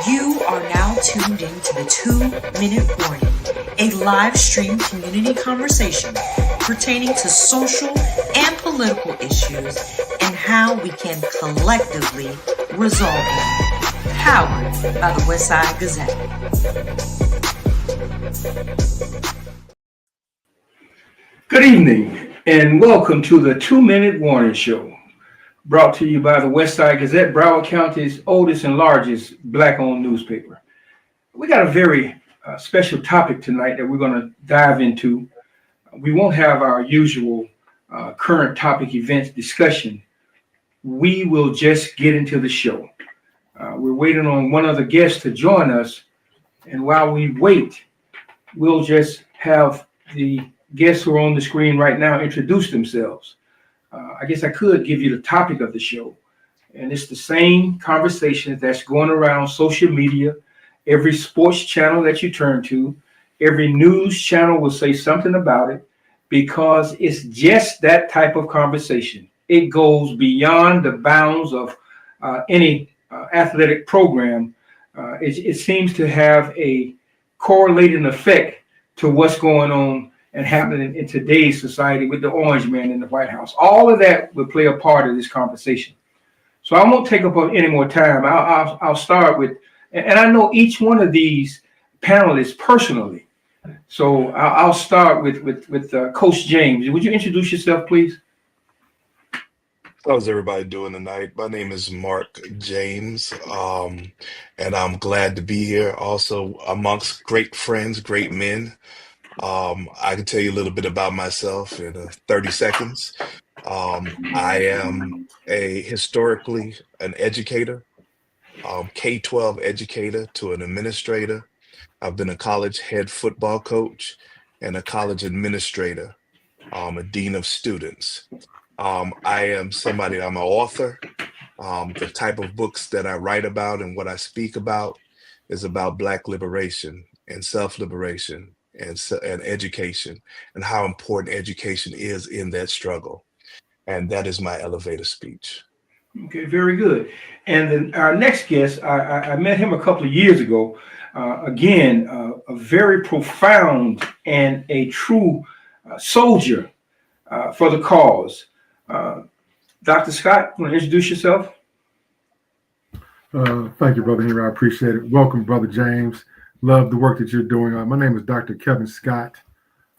You are now tuned into the 2-Minute Warning, a live stream community conversation pertaining to social and political issues and how we can collectively resolve them. Powered by the Westside Gazette. Good evening and welcome to the 2-Minute Warning Show, brought to you by the Westside Gazette, Broward County's oldest and largest Black-owned newspaper. We got a very special topic tonight that we're going to dive into. We won't have our usual current topic events discussion. We will just get into the show. We're waiting on one other guest to join us, and while we wait, we'll just have the guests who are on the screen right now introduce themselves. I guess I could give you the topic of the show, and it's the same conversation that's going around social media. Every sports channel that you turn to, every news channel will say something about it because it's just that type of conversation. It goes beyond the bounds of any athletic program. It seems to have a correlating effect to what's going on and happening in today's society with the orange man in the White House. All of that will play a part of this conversation. So I won't take up any more time. I'll start with, and I know each one of these panelists personally. So I'll start with Coach James. Would you introduce yourself, please? How's everybody doing tonight? My name is Mark James, and I'm glad to be here also amongst great friends, great men. I can tell you a little bit about myself in 30 seconds. I am historically an educator, K-12 educator to an administrator. I've been a college head football coach and a college administrator, a dean of students. I'm an author. The type of books that I write about and what I speak about is about Black liberation and self-liberation and education and how important education is in that struggle. And that is my elevator speech. Okay, very good. And then our next guest, I met him a couple of years ago. Again, a very profound and a true soldier for the cause. Dr. Scott, you want to introduce yourself? Thank you, Brother Henry. I appreciate it. Welcome, Brother James. Love the work that you're doing. My name is Dr. Kevin Scott.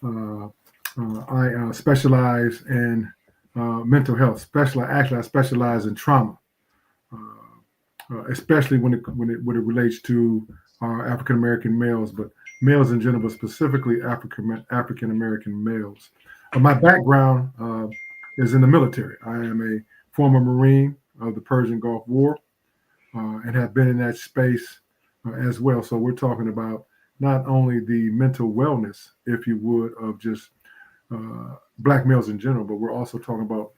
I specialize in mental health. I specialize in trauma, especially when it relates to African American males, but males in general, but specifically African American males. My background is in the military. I am a former Marine of the Persian Gulf War and have been in that space as well. So we're talking about not only the mental wellness, if you would, of just Black males in general, but we're also talking about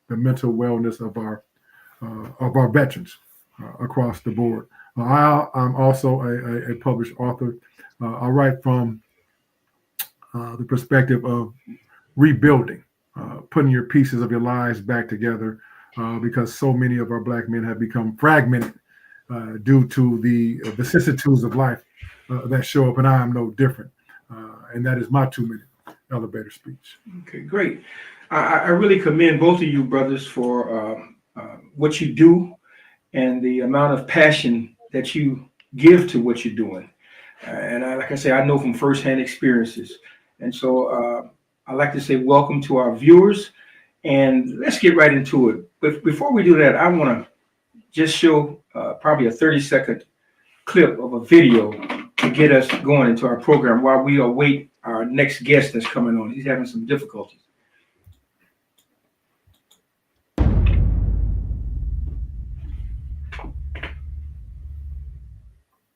the mental wellness of our veterans across the board. I'm also a published author. I write from the perspective of rebuilding, putting your pieces of your lives back together, because so many of our Black men have become fragmented due to the vicissitudes of life that show up, and I am no different. And that is my 2-minute elevator speech. Okay, great. I really commend both of you brothers for what you do and the amount of passion that you give to what you're doing. And like I say, I know from firsthand experiences. And so I'd like to say welcome to our viewers, and let's get right into it. But before we do that, I want to just show probably a 30-second clip of a video to get us going into our program while we await our next guest that's coming on. He's having some difficulties.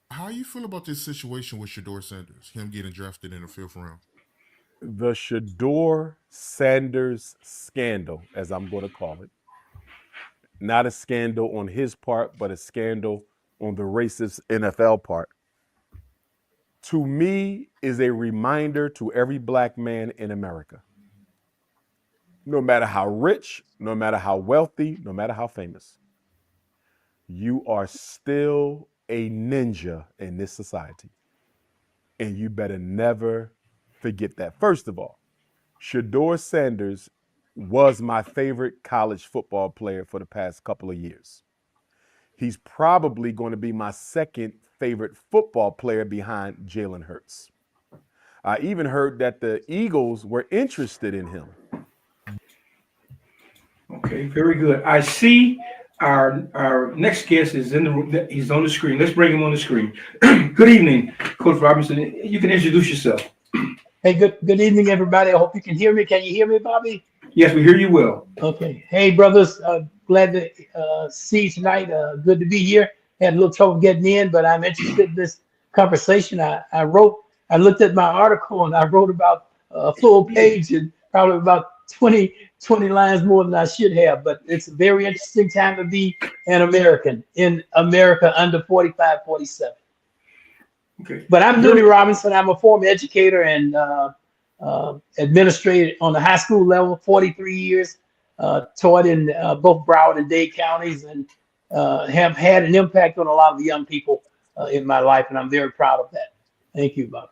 How you feel about this situation with Shedeur Sanders, him getting drafted in the 5th round? The Shedeur Sanders scandal, as I'm going to call it, not a scandal on his part, but a scandal on the racist NFL part, to me is a reminder to every Black man in America. No matter how rich, no matter how wealthy, no matter how famous, you are still a ninja in this society. And you better never forget that. First of all, Shedeur Sanders was my favorite college football player for the past couple of years. He's probably going to be my second favorite football player behind Jalen Hurts. I even heard that the Eagles were interested in him. Okay, very good. I see our next guest is in the room. He's on the screen. Let's bring him on the screen. Good evening, Coach Robinson. You can introduce yourself. Hey, good evening, everybody. I hope you can hear me. Can you hear me, Bobby? Yes, we hear you well. Okay. Hey, brothers. Glad to see you tonight. Good to be here. Had a little trouble getting in, but I'm interested in this conversation. I looked at my article and I wrote about a full page and probably about 20 lines more than I should have. But it's a very interesting time to be an American in America under 45, 47. Okay. But I'm Nunnie Robinson. I'm a former educator and administrator on the high school level, 43 years, taught in both Broward and Dade counties, and have had an impact on a lot of the young people in my life, and I'm very proud of that. Thank you, Bobby.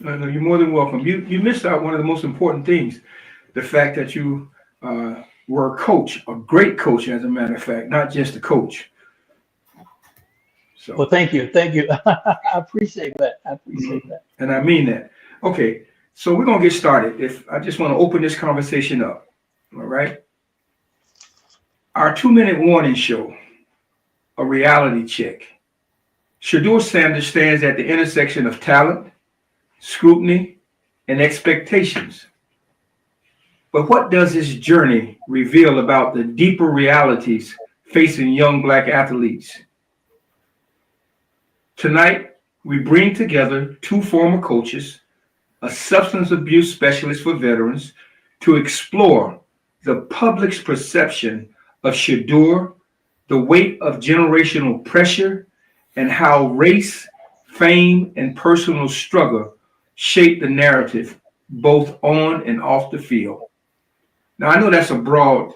No, you're more than welcome. You missed out one of the most important things, the fact that you were a coach, a great coach, as a matter of fact, not just a coach. So, well, thank you. I appreciate that. And I mean that. Okay, so we're gonna get started. I just want to open this conversation up. All right. Our 2-minute warning show, a reality check. Shedeur Sanders stands at the intersection of talent, scrutiny, and expectations. But what does his journey reveal about the deeper realities facing young Black athletes? Tonight, we bring together 2 former coaches, a substance abuse specialist for veterans, to explore the public's perception of Shedeur, the weight of generational pressure, and how race, fame, and personal struggle shape the narrative, both on and off the field. Now, I know that's a broad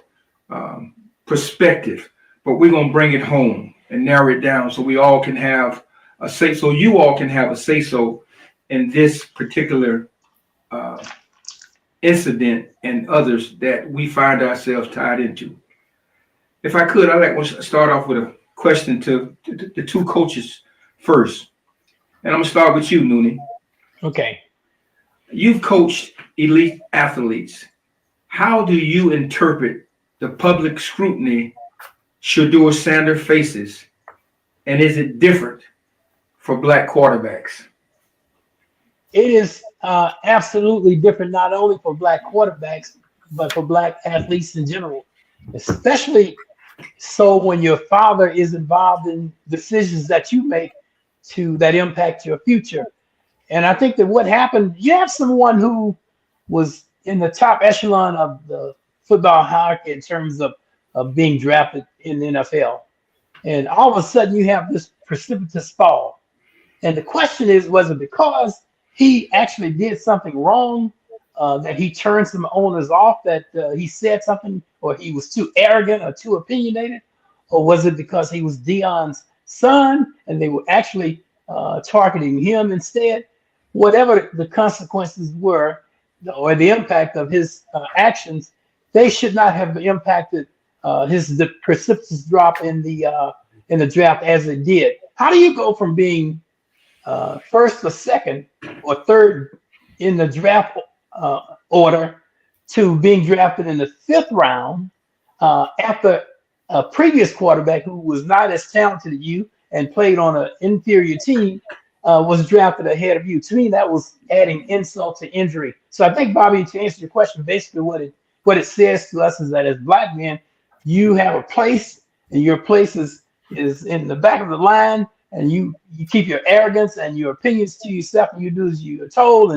perspective, but we're going to bring it home and narrow it down so we all can have a say, so you all can have a say so in this particular incident and others that we find ourselves tied into. If I could, I'd like to start off with a question to the 2 coaches first. And I'm going to start with you, Nunnie. Okay. You've coached elite athletes. How do you interpret the public scrutiny Shedeur Sanders faces? And is it different for Black quarterbacks? It is absolutely different, not only for Black quarterbacks, but for Black athletes in general, especially so when your father is involved in decisions that you make that impact your future. And I think that what happened, you have someone who was in the top echelon of the football hierarchy in terms of being drafted in the NFL. And all of a sudden you have this precipitous fall. And the question is, was it because he actually did something wrong, that he turned some owners off, that he said something, or he was too arrogant or too opinionated? Or was it because he was Dion's son and they were actually targeting him instead? Whatever the consequences were, or the impact of his actions, they should not have impacted the precipitous drop in the draft as it did. How do you go from being first or second or third in the draft order to being drafted in the 5th round after a previous quarterback who was not as talented as you and played on an inferior team was drafted ahead of you? To me, that was adding insult to injury. So I think, Bobby, to answer your question, basically what it says to us is that as Black men, you have a place, and your place is in the back of the line, and you keep your arrogance and your opinions to yourself, and you do as you're told,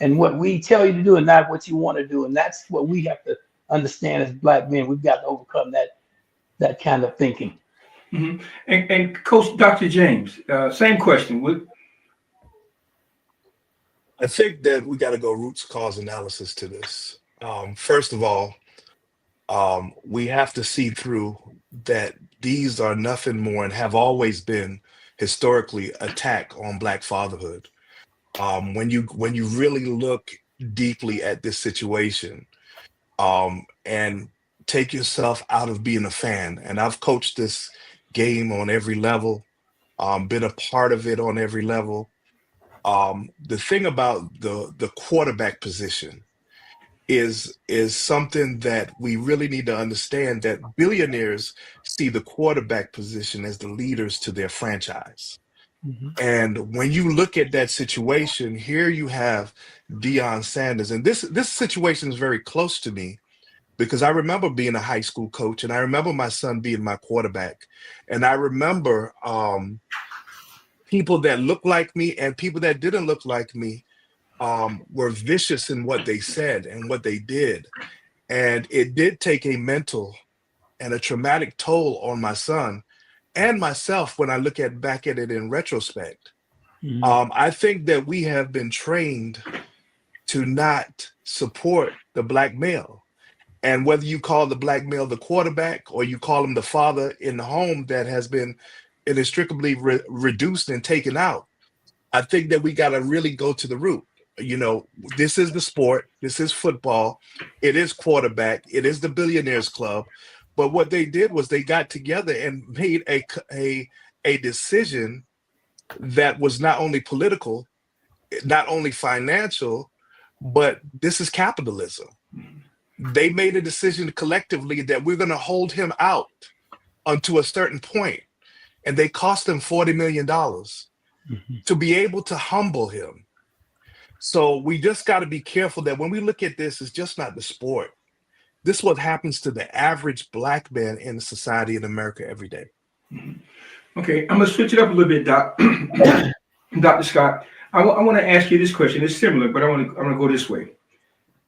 and what we tell you to do, and not what you want to do. And that's what we have to understand as Black men. We've got to overcome that kind of thinking. Mm-hmm. And Coach Dr. James, same question. I think that we got to go roots cause analysis to this. First of all, we have to see through that these are nothing more and have always been historically attack on Black fatherhood. When you really look deeply at this situation, and take yourself out of being a fan. And I've coached this game on every level, been a part of it on every level. The thing about the quarterback position is something that we really need to understand, that billionaires see the quarterback position as the leaders to their franchise. And when you look at that situation, here you have Deion Sanders, and this situation is very close to me because I remember being a high school coach, and I remember my son being my quarterback, and I remember people that looked like me and people that didn't look like me were vicious in what they said and what they did, and it did take a mental and a traumatic toll on my son and myself when I look back at it in retrospect. I think that we have been trained to not support the Black male. And whether you call the Black male the quarterback or you call him the father in the home that has been inextricably reduced and taken out, I think that we got to really go to the root. You know, this is the sport, this is football, it is quarterback, it is the billionaires club. But what they did was they got together and made a decision that was not only political, not only financial, but this is capitalism. They made a decision collectively that we're going to hold him out unto a certain point, and they cost him $40 million to be able to humble him. So we just got to be careful that when we look at this, it's just not the sport. This is what happens to the average Black man in society in America every day. Okay, I'm going to switch it up a little bit, Doc. Dr. Scott. I want to ask you this question. It's similar, but I'm going to go this way.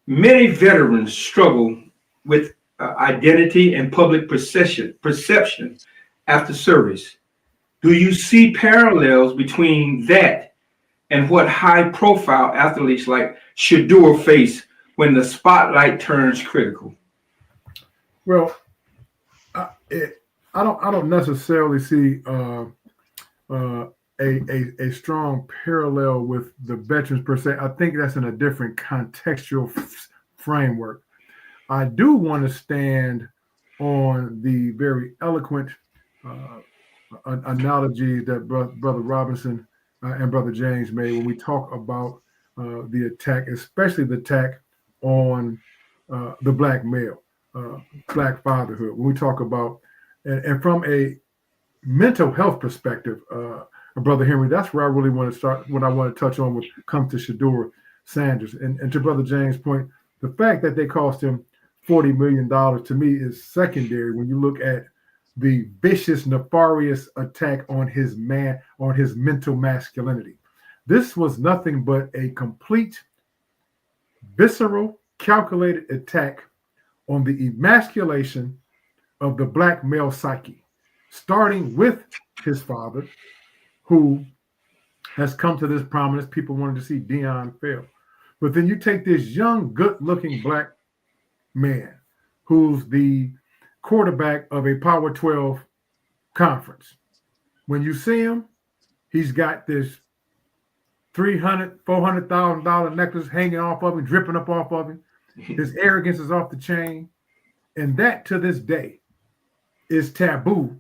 Many veterans struggle with identity and public perception after service. Do you see parallels between that and what high-profile athletes like Shedeur face when the spotlight turns critical? Well, I don't necessarily see a strong parallel with the veterans per se. I think that's in a different contextual framework. I do want to stand on the very eloquent analogy that Brother Robinson and Brother James made when we talk about the attack, especially the attack on the Black male, Black fatherhood. When we talk about, and from a mental health perspective, Brother Henry, that's where I really want to start. What I want to touch on when it comes to Shedeur Sanders, and to Brother James' point, the fact that they cost him $40 million to me is secondary when you look at the vicious, nefarious attack on his mental masculinity. This was nothing but a complete, visceral, calculated attack on the emasculation of the Black male psyche, starting with his father, who has come to this prominence. People wanted to see Deion fail. But then you take this young, good-looking Black man who's the quarterback of a Power 12 conference. When you see him, he's got this $300,000, $400,000 necklace hanging off of him, dripping up off of him. His arrogance is off the chain. And that, to this day, is taboo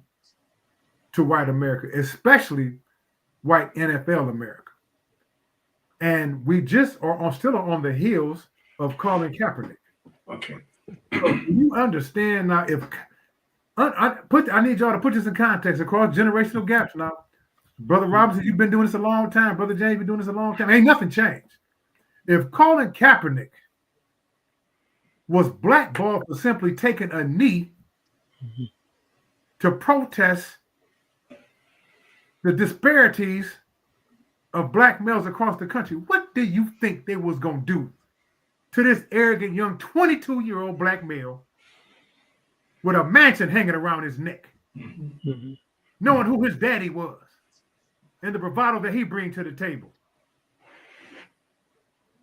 to white America, especially white NFL America. And we just are still on the heels of Colin Kaepernick. Okay. So you understand now, if I need y'all to put this in context across generational gaps now. Brother Robinson, you've been doing this a long time. Brother James, you've been doing this a long time. Ain't nothing changed. If Colin Kaepernick was blackballed for simply taking a knee to protest the disparities of Black males across the country, what do you think they was going to do to this arrogant young 22-year-old Black male with a mansion hanging around his neck, knowing who his daddy was and the bravado that he brings to the table?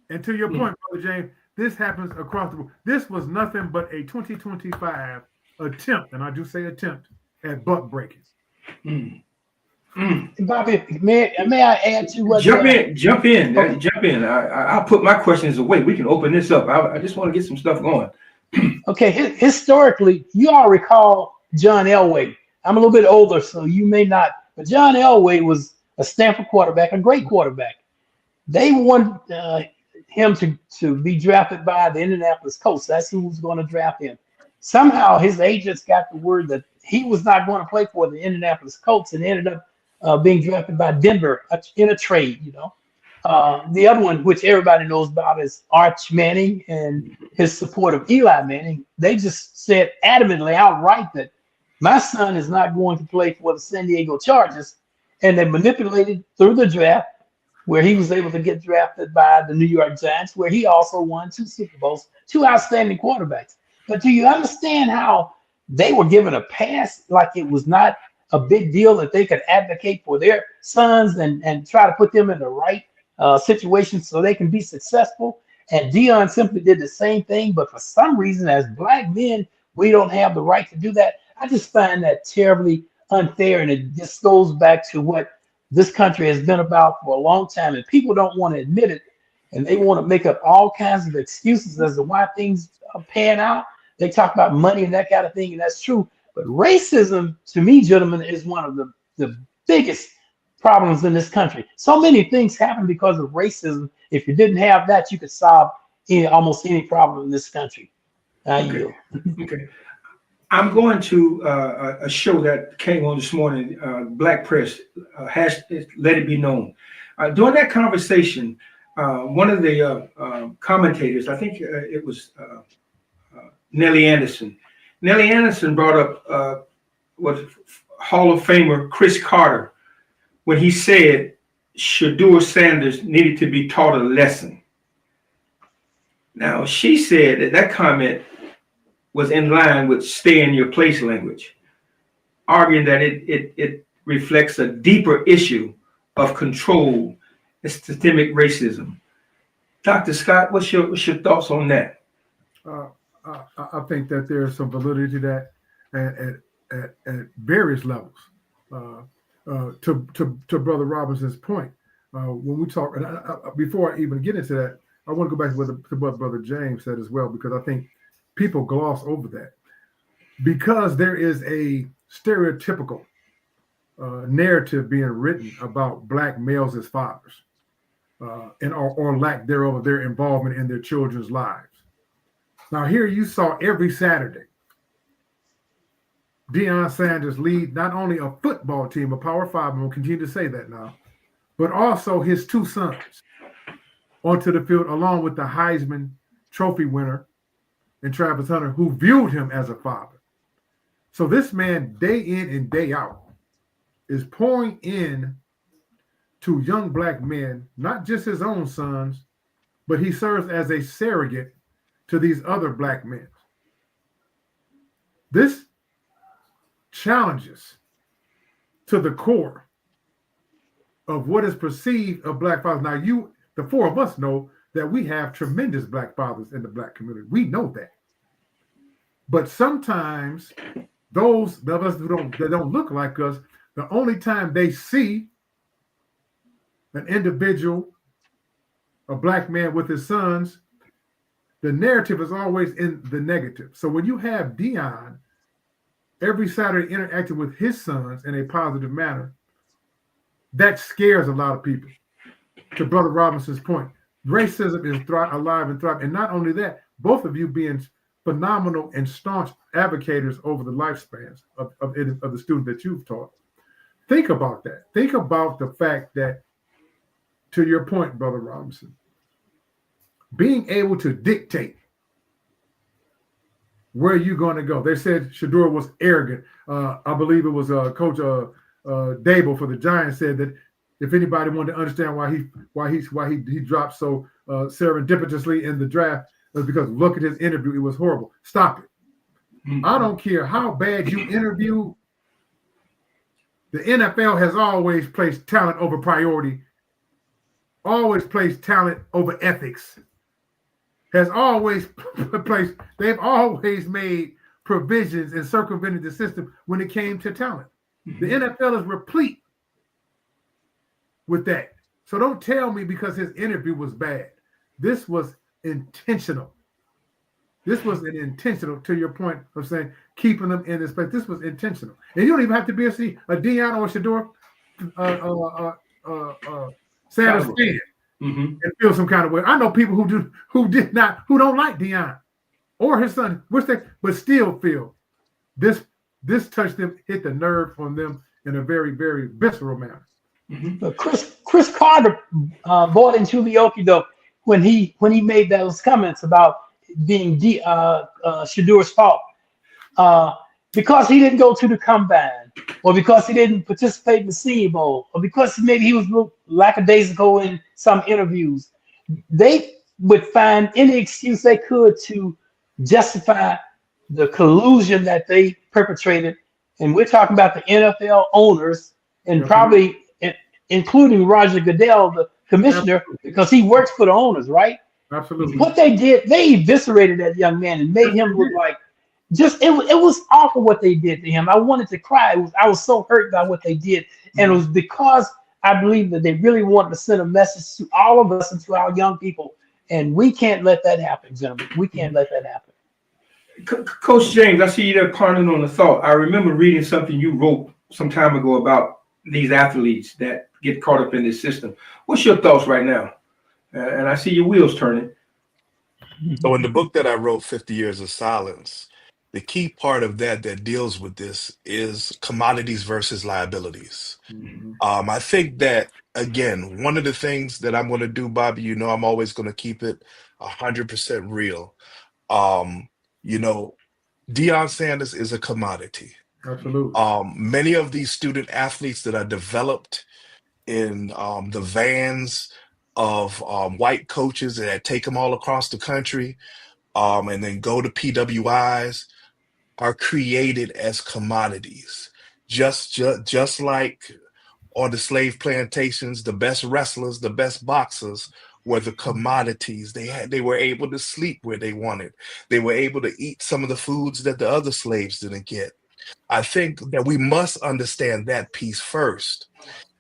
And to your point, Brother James, this happens across the board. This was nothing but a 2025 attempt, and I do say attempt, at buck breaking. Bobby, may I add to what? Jump in. Okay. Jump in. I'll put my questions away. We can open this up. I just want to get some stuff going. Okay, historically, you all recall John Elway. I'm a little bit older, so you may not, but John Elway was a Stanford quarterback, a great quarterback. They wanted him to be drafted by the Indianapolis Colts. That's who was going to draft him. Somehow his agents got the word that he was not going to play for the Indianapolis Colts and ended up being drafted by Denver in a trade, you know. The other one, which everybody knows about, is Arch Manning and his support of Eli Manning. They just said adamantly outright that my son is not going to play for the San Diego Chargers. And they manipulated through the draft, where he was able to get drafted by the New York Giants, where he also won 2 Super Bowls, 2 outstanding quarterbacks. But do you understand how they were given a pass like it was not a big deal that they could advocate for their sons and try to put them in the right situations so they can be successful? And Dion simply did the same thing, but for some reason, as black men, we don't have the right to do that. I just find that terribly unfair, and it just goes back to what this country has been about for a long time, and people don't want to admit it, and they want to make up all kinds of excuses as to why things are pan out. They talk about money and that kind of thing, and that's true. But racism, to me, gentlemen, is one of the biggest problems in this country. So many things happen because of racism. If you didn't have that, you could solve almost any problem in this country. Okay. Okay. I'm going to a show that came on this morning, Black Press, Let It Be Known. During that conversation, one of the commentators, I think it was Nellie Anderson. Nellie Anderson brought up what Hall of Famer Chris Carter when he said Shedeur Sanders needed to be taught a lesson. Now, she said that comment was in line with stay in your place language, arguing that it reflects a deeper issue of control and systemic racism. Dr. Scott, what's your thoughts on that? I think that there's some validity to that at various levels. To Brother Robinson's point, when we talk, and before I even get into that, I want to go back to what Brother James said as well, because I think people gloss over that because there is a stereotypical narrative being written about black males as fathers and or lack thereof of their involvement in their children's lives. Now, here you saw every Saturday Deion Sanders lead not only a football team, a Power 5, and we'll continue to say that now, but also his 2 sons onto the field, along with the Heisman Trophy winner and Travis Hunter, who viewed him as a father. So this man, day in and day out, is pouring in to young black men, not just his own sons, but he serves as a surrogate to these other black men. This challenges to the core of what is perceived of black fathers. Now, the 4 of us know that we have tremendous black fathers in the black community. We know that. But sometimes those of us that don't look like us, the only time they see an individual, a black man with his sons, the narrative is always in the negative. So when you have Deion every Saturday interacting with his sons in a positive manner, that scares a lot of people. To Brother Robinson's point, racism is alive and thriving. And not only that, both of you being phenomenal and staunch advocates over the lifespans of the student that you've taught. Think about that. Think about the fact that, to your point, Brother Robinson, being able to dictate where you're going to go. They said Shedeur was arrogant. I believe it was Coach Dable for the Giants said that if anybody wanted to understand why he dropped so serendipitously in the draft, it was because look at his interview. It was horrible. Stop it. Mm-hmm. I don't care how bad you interview. The NFL has always placed talent over priority, always placed talent over ethics, has always placed, they've always made provisions and circumvented the system when it came to talent. Mm-hmm. The NFL is replete with that. So don't tell me because his interview was bad. This was intentional. This was an intentional, to your point of saying keeping them in this place. This was intentional, and you don't even have to be a Deion or Shedeur Sanders fan and feel some kind of way. I know people who don't like Deion or his son, but still feel this touched them, hit the nerve on them in a very, very visceral manner. Chris Carter bought into the okie doke when he made those comments about being Shedeur's fault because he didn't go to the combine, or because he didn't participate in the Senior Bowl, or because maybe he was lackadaisical in some interviews. They would find any excuse they could to justify the collusion that they perpetrated, and we're talking about the NFL owners and probably including Roger Goodell, the commissioner, because he works for the owners, right? Absolutely. What they did, they eviscerated that young man and made him look like it was awful what they did to him. I wanted to cry. I was so hurt by what they did. And it was because I believe that they really wanted to send a message to all of us and to our young people. And we can't let that happen, gentlemen. We can't let that happen. Coach James, I see you there pondering on the thought. I remember reading something you wrote some time ago about these athletes that get caught up in this system. What's your thoughts right now? And I see your wheels turning. So in the book that I wrote, 50 Years of Silence, the key part of that deals with this is commodities versus liabilities. I think that, again, one of the things that I'm going to do, Bobby, you know, I'm always going to keep it 100% real. Deion Sanders is a commodity. Absolutely. Many of these student athletes that are developed in the vans of white coaches that take them all across the country and then go to PWIs are created as commodities. Just like on the slave plantations, the best wrestlers, the best boxers were the commodities. They were able to sleep where they wanted. They were able to eat some of the foods that the other slaves didn't get. I think that we must understand that piece first.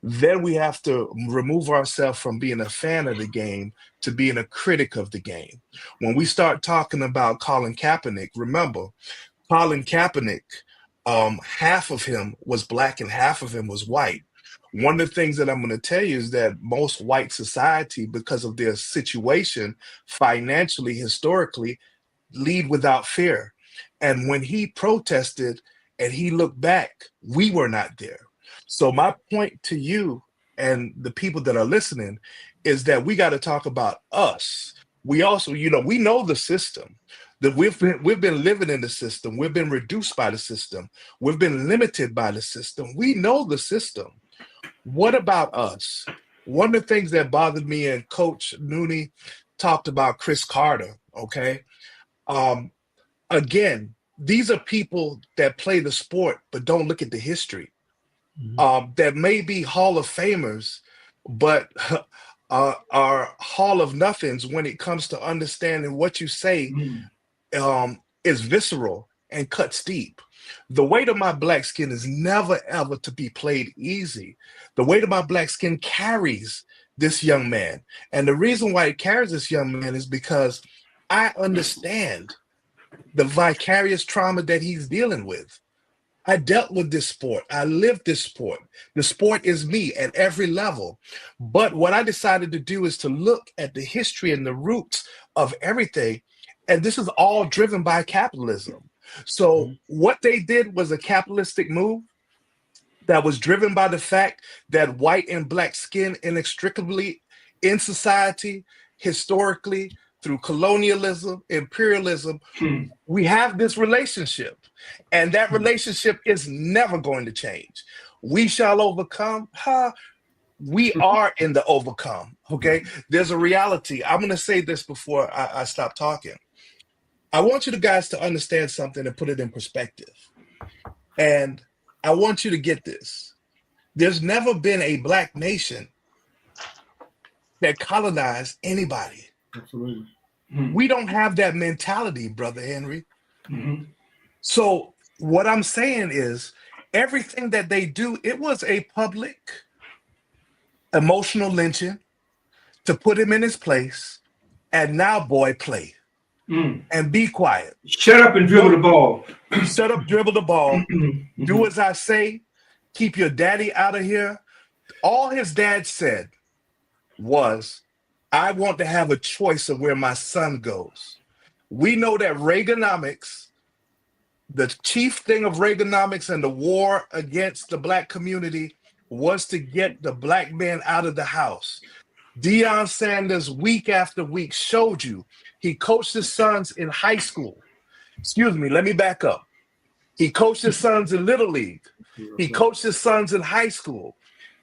Then we have to remove ourselves from being a fan of the game to being a critic of the game. When we start talking about Colin Kaepernick, remember, Colin Kaepernick, half of him was black and half of him was white. One of the things that I'm going to tell you is that most white society, because of their situation financially, historically, lead without fear. And when he protested and he looked back, we were not there. So my point to you and the people that are listening is that we got to talk about us. We also, we know the system. That we've been living in the system. We've been reduced by the system. We've been limited by the system. We know the system. What about us? One of the things that bothered me, and Coach Nunnie talked about Chris Carter, okay? Again, these are people that play the sport but don't look at the history. That may be Hall of Famers, but are Hall of Nothings when it comes to understanding what you say is visceral and cuts deep. The weight of my black skin is never, ever to be played easy. The weight of my black skin carries this young man. And the reason why it carries this young man is because I understand the vicarious trauma that he's dealing with. I dealt with this sport. I lived this sport. The sport is me at every level. But what I decided to do is to look at the history and the roots of everything. And this is all driven by capitalism. So what they did was a capitalistic move that was driven by the fact that white and black skin inextricably in society, historically, through colonialism, imperialism, we have this relationship. And that relationship is never going to change. We shall overcome. We are in the overcome, okay? There's a reality. I'm going to say this before I stop talking. I want you guys to understand something and put it in perspective. And I want you to get this. There's never been a black nation that colonized anybody. Absolutely. We don't have that mentality, Brother Henry. So what I'm saying is everything that they do, it was a public emotional lynching, to put him in his place, and now, boy, play and be quiet. Shut up and dribble the ball. Shut up, dribble the ball. Do as I say. Keep your daddy out of here. All his dad said was, I want to have a choice of where my son goes. We know that Reaganomics, the chief thing of Reaganomics and the war against the black community was to get the black man out of the house. Deion Sanders, week after week, showed you he coached his sons in high school. Excuse me, let me back up. He coached his sons in Little League. He coached his sons in high school.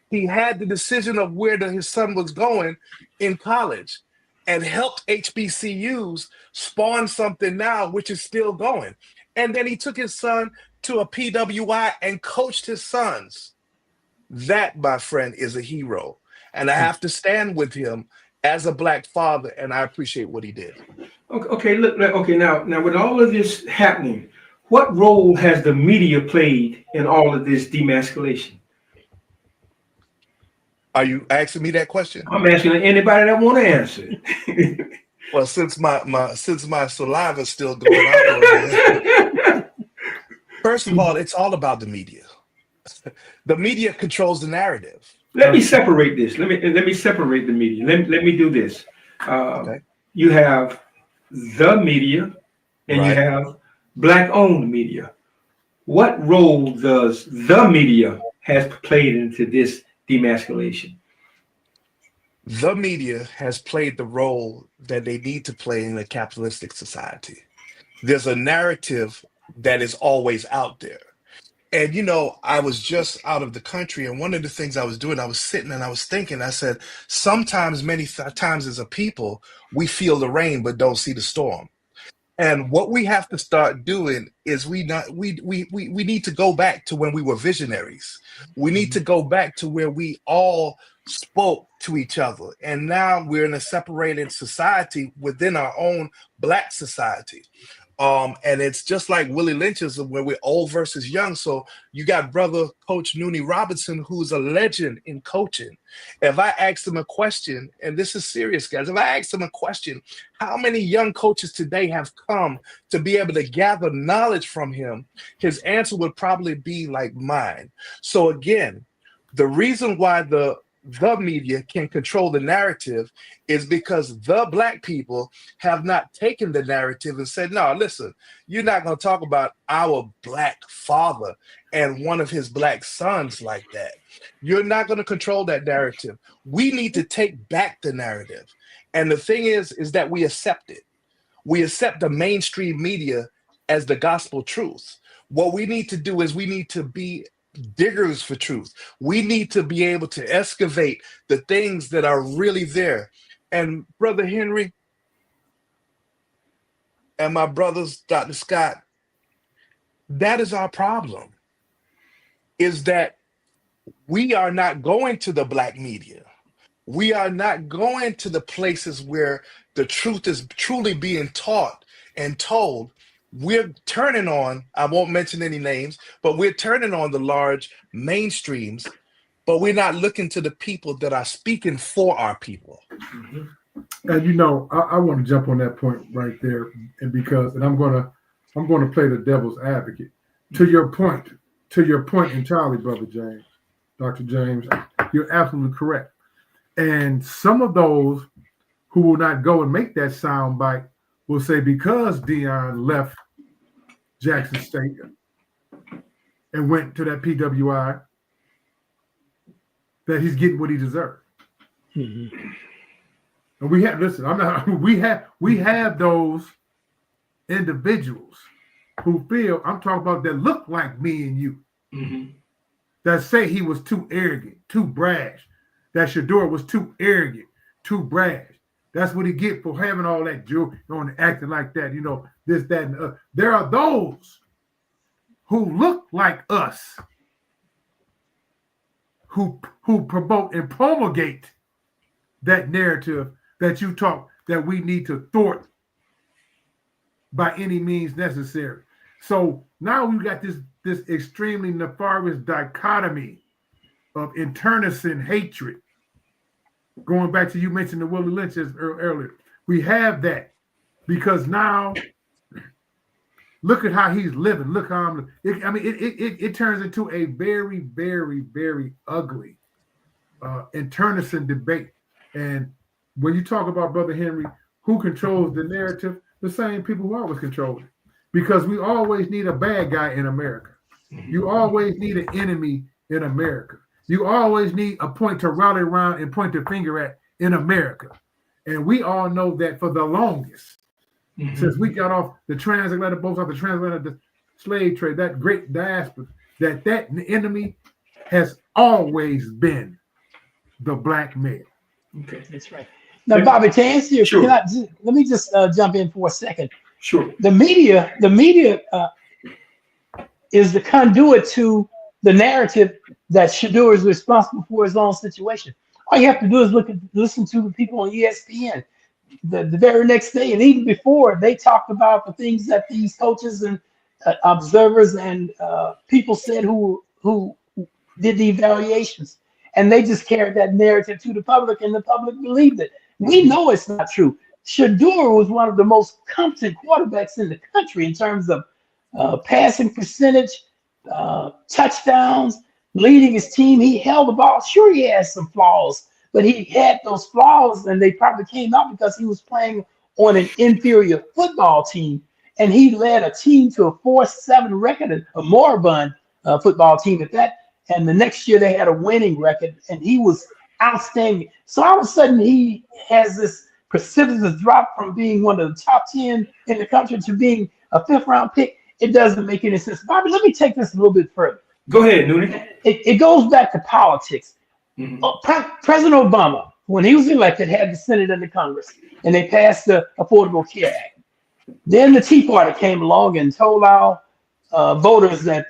He had the decision of where his son was going in college and helped HBCUs spawn something now, which is still going. And then he took his son to a PWI and coached his sons. That, my friend, is a hero. And I have to stand with him as a black father, and I appreciate what he did. Okay, look, okay, now with all of this happening, what role has the media played in all of this demasculation? Are you asking me that question? I'm asking anybody that want to answer. Well, since my saliva is still going on. First of all, it's all about the media. The media controls the narrative. Let me separate this. Let me separate the media. Let me do this. Okay. You have the media, and Right. you have black-owned media. What role does the media has played into this demasculation? The media has played the role that they need to play in a capitalistic society. There's a narrative that is always out there. And, you know, I was just out of the country, and one of the things I was doing, I was sitting and I was thinking, I said, sometimes, many times as a people, we feel the rain but don't see the storm. And what we have to start doing is we need to go back to when we were visionaries. We need to go back to where we all spoke to each other. And now we're in a separated society within our own black society. And it's just like Willie Lynch's, where we're old versus young. So you got brother Coach Nunnie Robinson, who's a legend in coaching. If I asked him a question, and this is serious, guys, if I asked him a question, how many young coaches today have come to be able to gather knowledge from him? His answer would probably be like mine. So again, the reason why the media can control the narrative is because the black people have not taken the narrative and said, no, listen, you're not going to talk about our black father and one of his black sons like that. You're not going to control that narrative. We need to take back the narrative. And the thing is that we accept it. We accept the mainstream media as the gospel truth. What we need to do is we need to be diggers for truth. We need to be able to excavate the things that are really there. And Brother Henry and my brothers, Dr. Scott, that is our problem, is that we are not going to the black media. We are not going to the places where the truth is truly being taught and told. We're turning on, I won't mention any names, but we're turning on the large mainstreams, but we're not looking to the people that are speaking for our people. And you know, I want to jump on that point right there, and I'm going to play the devil's advocate. To your point entirely, Brother James, Dr. James, you're absolutely correct. And some of those who will not go and make that sound bite will say, because Deion left Jackson State and went to that PWI, that he's getting what he deserved. Mm-hmm. And we have those individuals who feel, I'm talking about, that look like me and you, that say he was too arrogant, too brash, that Shedeur was too arrogant, too brash. That's what he get for having all that jewelry on, acting like that, you know, this, that, and the other. There are those who look like us, who promote and promulgate that narrative that you talk, that we need to thwart by any means necessary. So now we've got this extremely nefarious dichotomy of internecine hatred Going back to you mentioned the Willie Lynches earlier, we have that because now look at how he's living. Look how it turns into a very, very, very ugly internecine debate. And when you talk about Brother Henry, who controls the narrative? The same people who always control it. Because we always need a bad guy in America. You always need an enemy in America. You always need a point to rally around and point the finger at in America. And we all know that for the longest, since we got off the transatlantic, both off the transatlantic slave trade, that great diaspora, that enemy has always been the black male. Okay. That's right. Now, Bobby, to answer your, Sure. let me just jump in for a second. Sure. The media is the conduit to the narrative that Shedeur is responsible for his own situation. All you have to do is listen to the people on ESPN. The very next day, and even before, they talked about the things that these coaches and observers and people said who did the evaluations, and they just carried that narrative to the public, and the public believed it. We know it's not true. Shedeur was one of the most competent quarterbacks in the country in terms of passing percentage, touchdowns, leading his team. He held the ball. Sure, he has some flaws, but he had those flaws, and they probably came out because he was playing on an inferior football team, and he led a team to a 4-7 record, a moribund football team at that. And the next year they had a winning record, and he was outstanding. So all of a sudden he has this precipitous drop from being one of the top 10 in the country to being a 5th-round pick. It doesn't make any sense. Bobby, let me take this a little bit further. Go ahead, Nunnie. It goes back to politics. President Obama, when he was elected, had the Senate and the Congress, and they passed the Affordable Care Act. Then the Tea Party came along and told our voters that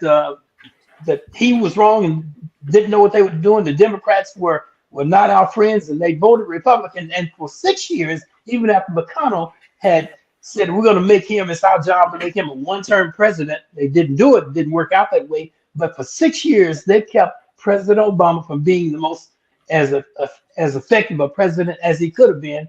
he was wrong and didn't know what they were doing. The Democrats were not our friends, and they voted Republican. And for 6 years, even after McConnell had said, we're going to make him, it's our job to make him a one-term president. They didn't do it. It didn't work out that way. But for 6 years, they kept President Obama from being the most as effective a president as he could have been,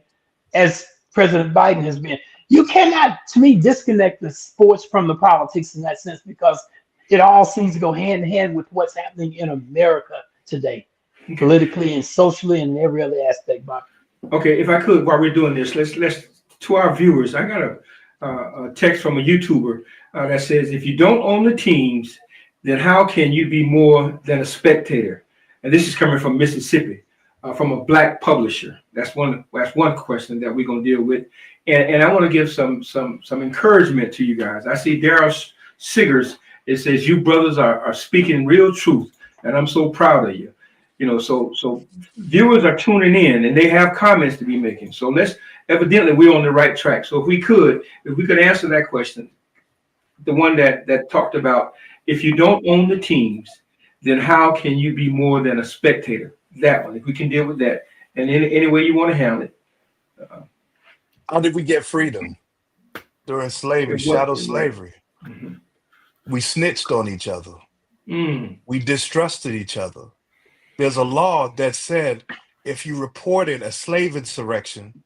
as President Biden has been. You cannot, to me, disconnect the sports from the politics in that sense, because it all seems to go hand in hand with what's happening in America today, politically and socially and in every other aspect, Bob. Okay, if I could, while we're doing this, let's to our viewers. I got a text from a YouTuber that says, "If you don't own the teams, then how can you be more than a spectator?" And this is coming from Mississippi, from a black publisher. That's one question that we're gonna deal with, and I want to give some encouragement to you guys. I see Daryl Siggers. It says, "You brothers are speaking real truth, and I'm so proud of you." You know, so viewers are tuning in, and they have comments to be making. So evidently we're on the right track. So if we could answer that question, the one that talked about, if you don't own the teams, then how can you be more than a spectator? That one, if we can deal with that, and any way you want to handle it. How did we get freedom during slavery, shadow slavery? Mm-hmm. We snitched on each other. We distrusted each other. There's a law that said if you reported a slave insurrection,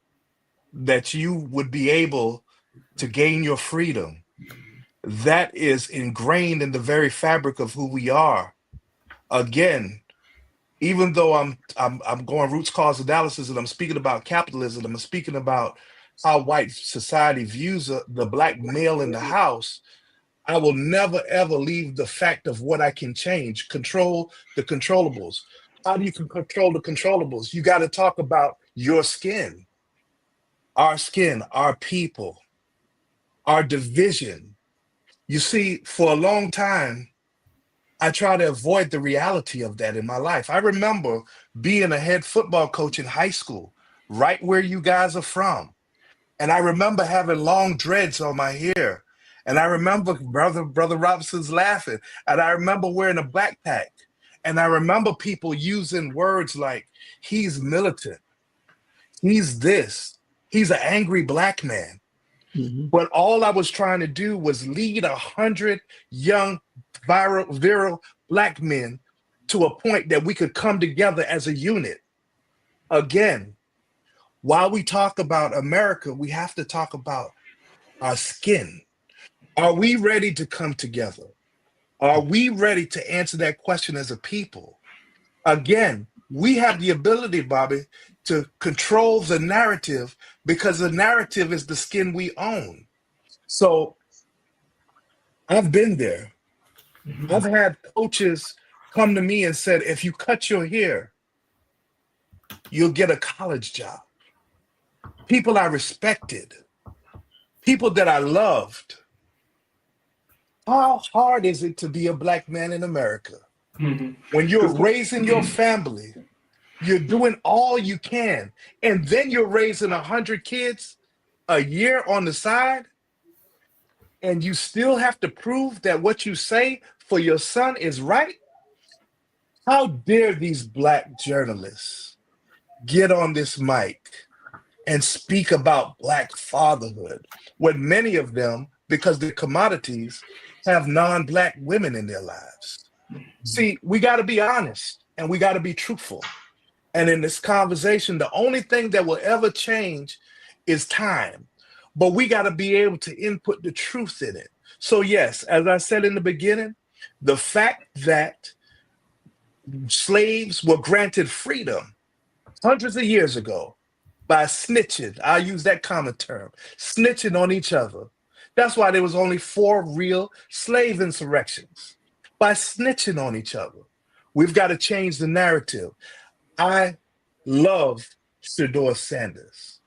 that you would be able to gain your freedom. That is ingrained in the very fabric of who we are. Again, even though I'm going roots cause analysis and I'm speaking about capitalism, I'm speaking about how white society views the black male in the house, I will never, ever leave the fact of what I can change, control the controllables. How do you control the controllables? You got to talk about your skin, our people, our division. You see, for a long time, I try to avoid the reality of that in my life. I remember being a head football coach in high school, right where you guys are from. And I remember having long dreads on my hair. And I remember Brother Robinson's laughing. And I remember wearing a backpack. And I remember people using words like, he's militant. He's this. He's an angry black man. Mm-hmm. But all I was trying to do was lead 100 young, virile black men to a point that we could come together as a unit. Again, while we talk about America, we have to talk about our skin. Are we ready to come together? Are we ready to answer that question as a people? Again, we have the ability, Bobby, to control the narrative because the narrative is the skin we own. So I've been there. I've had coaches come to me and said, if you cut your hair, you'll get a college job. People I respected, people that I loved. How hard is it to be a Black man in America? When you're raising your family, you're doing all you can, and then you're raising 100 kids a year on the side, and you still have to prove that what you say for your son is right? How dare these Black journalists get on this mic and speak about Black fatherhood when many of them, because they're commodities, have non-Black women in their lives? See, we got to be honest and we got to be truthful. And in this conversation, the only thing that will ever change is time. But we got to be able to input the truth in it. So yes, as I said in the beginning, the fact that slaves were granted freedom hundreds of years ago by snitching, I use that common term, snitching on each other. That's why there was only 4 real slave insurrections, by snitching on each other. We've got to change the narrative. I love Shedeur Sanders.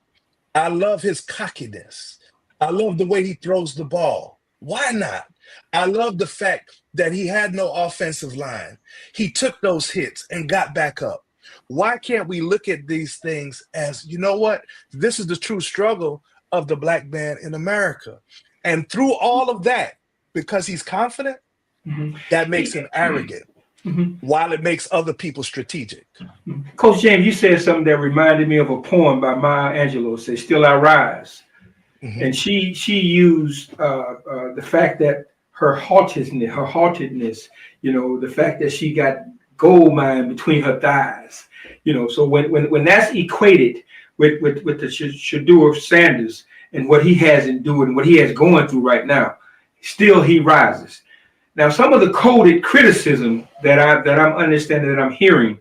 I love his cockiness. I love the way he throws the ball. Why not? I love the fact that he had no offensive line. He took those hits and got back up. Why can't we look at these things as, you know what? This is the true struggle of the Black man in America. And through all of that, because he's confident, that makes him arrogant, while it makes other people strategic. Coach James, you said something that reminded me of a poem by Maya Angelou. It says, "Still I Rise." And she used the fact that her haltedness, the fact that she got gold mine between her thighs, so when that's equated with the Shedeur Sanders and what he has endured and what he has going through right now, still he rises. Now, some of the coded criticism that I'm understanding, that I'm hearing,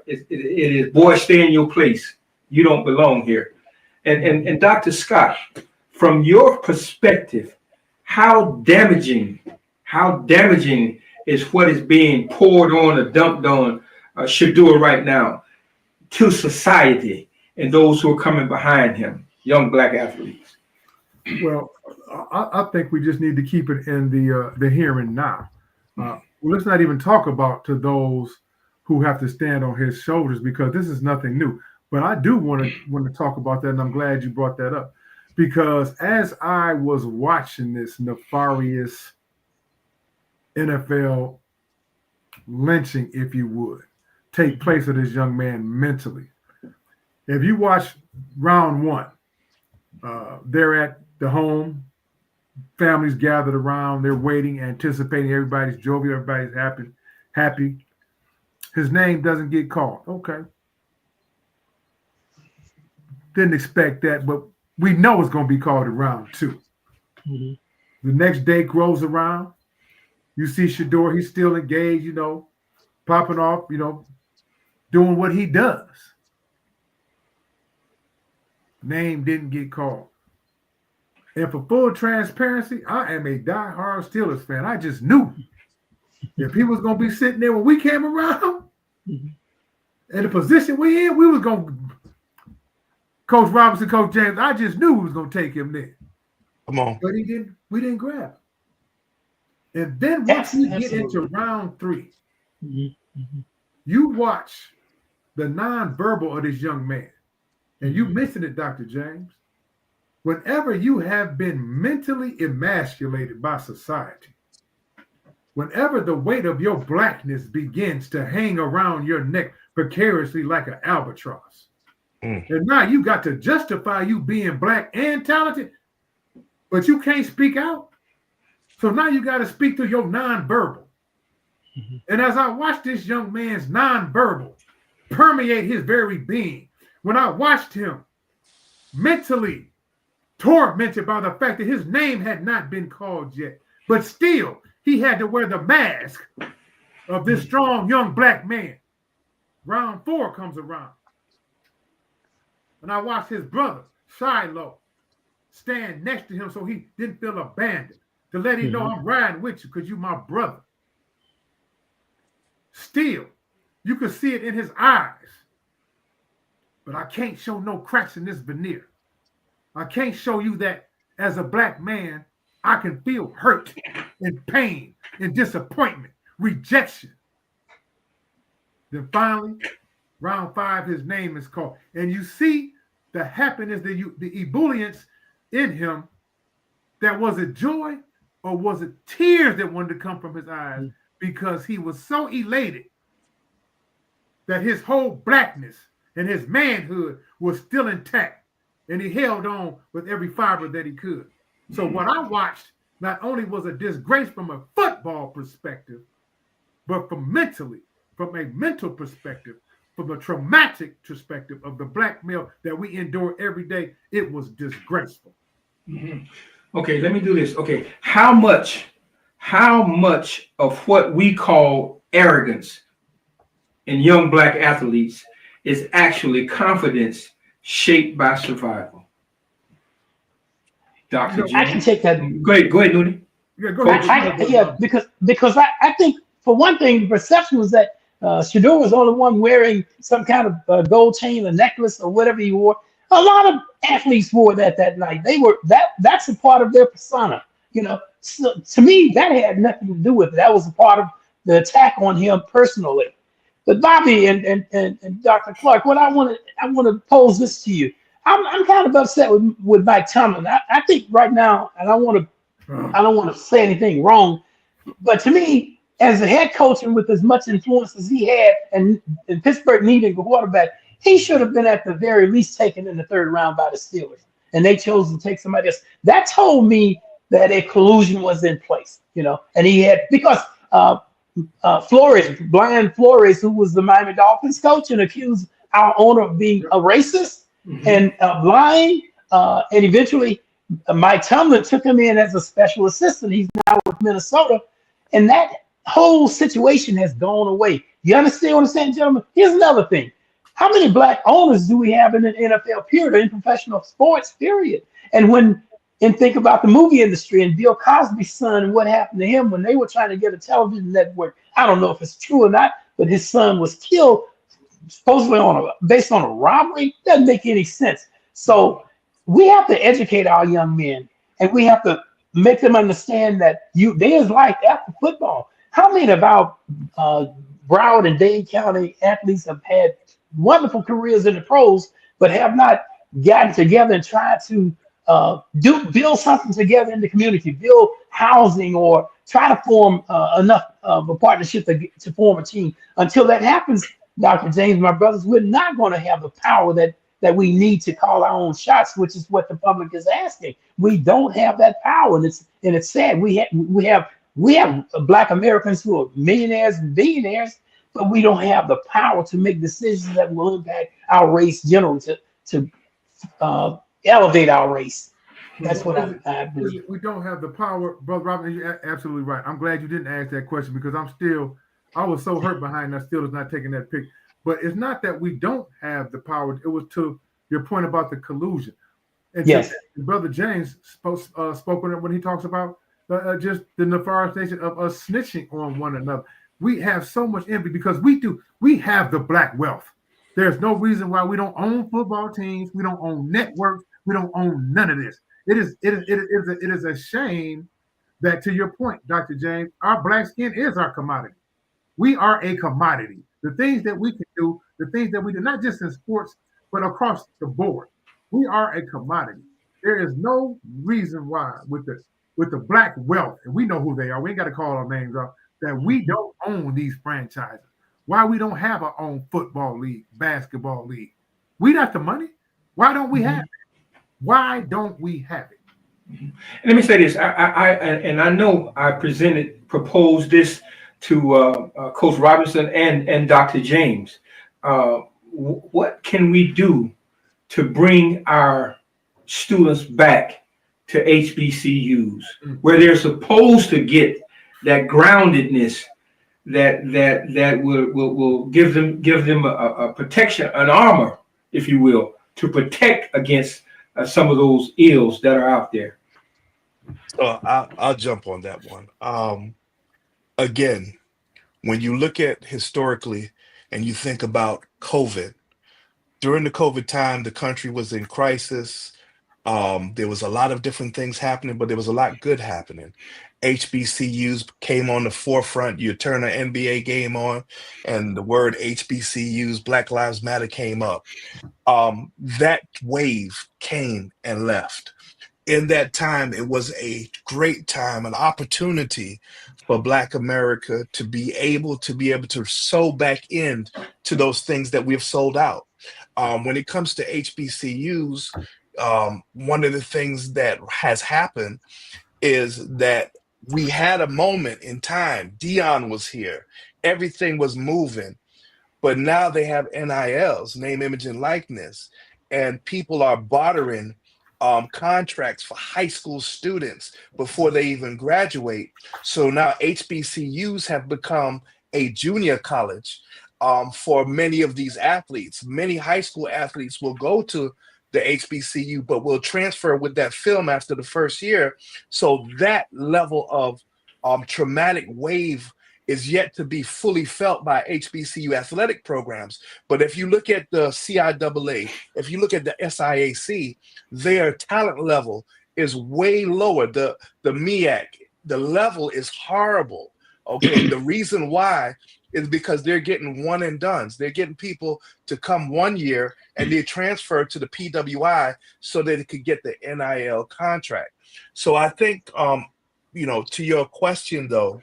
it is, boy, stay in your place. You don't belong here. And Dr. Scott, from your perspective, how damaging is what is being poured on or dumped on Shedeur right now to society and those who are coming behind him, young Black athletes? Well, I think we just need to keep it in the here and now. Let's not even talk about to those who have to stand on his shoulders, because this is nothing new. But I do want to talk about that, and I'm glad you brought that up, because as I was watching this nefarious NFL lynching, if you would, take place of this young man mentally, if you watch round 1, they're at the home, families gathered around, they're waiting, anticipating, everybody's jovial, everybody's happy. His name doesn't get called. Okay. Didn't expect that, but we know it's going to be called in round 2. The next day grows around. You see Shedeur, he's still engaged, popping off, doing what he does. Name didn't get called. And for full transparency, I am a diehard Steelers fan. I just knew if he was going to be sitting there when we came around, in the position we in, we was going to, Coach Robinson, Coach James, I just knew we was going to take him there. Come on. But we didn't grab him. And then once we get into round 3, you watch the nonverbal of this young man. And you mentioned it, Dr. James. Whenever you have been mentally emasculated by society, whenever the weight of your Blackness begins to hang around your neck precariously like an albatross, and now you got to justify you being Black and talented, but you can't speak out. So now you got to speak to your nonverbal. And as I watch this young man's nonverbal permeate his very being. When I watched him mentally tormented by the fact that his name had not been called yet, but still he had to wear the mask of this strong young black man. Round 4 comes around. And I watched his brother, Shiloh, stand next to him so he didn't feel abandoned, to let him know I'm riding with you because you my brother. Still, you could see it in his eyes. But I can't show no cracks in this veneer. I can't show you that as a black man, I can feel hurt and pain and disappointment, rejection. Then finally, round 5, his name is called. And you see the happiness, the ebullience in him. That was it joy or was it tears that wanted to come from his eyes? Because he was so elated that his whole blackness and his manhood was still intact. And he held on with every fiber that he could. So what I watched not only was a disgrace from a football perspective, but from a mental perspective, from a traumatic perspective of the black male that we endure every day, it was disgraceful. Okay, let me do this. Okay, how much of what we call arrogance in young black athletes is actually confidence shaped by survival? Dr. I can take that. Go ahead, Nunnie. Yeah, go ahead. Because I think for one thing, the perception was that Shedeur was the only one wearing some kind of gold chain, a necklace, or whatever he wore. A lot of athletes wore that night. They were that's a part of their persona. So to me, that had nothing to do with it. That was a part of the attack on him personally. But Bobby and Dr. Clark, what I want to pose this to you. I'm kind of upset with Mike Tomlin. I think right now, and I don't want to say anything wrong, but to me, as a head coach and with as much influence as he had, and Pittsburgh needing a quarterback, he should have been at the very least taken in the 3rd round by the Steelers, and they chose to take somebody else. That told me that a collusion was in place, and he had, because Brian Flores, who was the Miami Dolphins coach and accused our owner of being a racist and lying, and eventually Mike Tomlin took him in as a special assistant. He's now with Minnesota, and that whole situation has gone away. You understand what I'm saying, gentlemen? Here's another thing. How many black owners do we have in the NFL period, or in professional sports period? And think about the movie industry and Bill Cosby's son and what happened to him when they were trying to get a television network. I don't know if it's true or not, but his son was killed supposedly based on a robbery. Doesn't make any sense. So we have to educate our young men, and we have to make them understand that there's life after football. How many of our Broward and Dade County athletes have had wonderful careers in the pros, but have not gotten together and tried to build something together in the community, build housing, or try to form enough of a partnership to form a team? Until that happens, Dr. James, my brothers, we're not going to have the power that we need to call our own shots, which is what the public is asking. We don't have that power, and it's sad. We have Black Americans who are millionaires and billionaires, but we don't have the power to make decisions that will impact our race generally, to elevate our race. That's what I believe. We don't have the power, Brother Robin. You're absolutely right. I'm glad you didn't ask that question, because I was so hurt behind that Steelers not taking that pick. But it's not that we don't have the power. It was to your point about the collusion. And yes, Brother James spoke on it when he talks about just the nefarious nature of us snitching on one another. We have so much envy because we have the black wealth. There's no reason why we don't own football teams. We don't own networks. We don't own none of this. It is a shame that, to your point, Dr. James, our black skin is our commodity. We are a commodity. The things that we can do, the things that we do, not just in sports, but across the board, we are a commodity. There is no reason why with the black wealth, and we know who they are, we ain't got to call our names out, that we don't own these franchises. Why we don't have our own football league, basketball league. We got the money. Why don't we have it? Why don't we have it? Let me say this. I know I proposed this to Coach Robinson and Dr. James. what can we do to bring our students back to HBCUs, where they're supposed to get that groundedness that will give them a protection, an armor, if you will, to protect against some of those ills that are out there. So I'll jump on that one. Again, when you look at historically and you think about COVID, during the COVID time, the country was in crisis. There was a lot of different things happening, but there was a lot good happening. HBCUs came on the forefront. You turn an NBA game on, and the word HBCUs, Black Lives Matter, came up. That wave came and left. In that time, it was a great time, an opportunity for Black America to be able to sew back in to those things that we've sold out. When it comes to HBCUs, one of the things that has happened is that we had a moment in time. Dion was here, everything was moving, but now they have NILs, name, image, and likeness, and people are bartering contracts for high school students before they even graduate. So now HBCUs have become a junior college for many of these athletes. Many high school athletes will go to the HBCU, but will transfer with that film after the first year. So that level of traumatic wave is yet to be fully felt by HBCU athletic programs. But if you look at the CIAA, if you look at the SIAC, their talent level is way lower. The MEAC, the level is horrible. Okay, the reason why is because they're getting one and dones. They're getting people to come 1 year and they transfer to the PWI so that they could get the NIL contract. So I think, to your question though,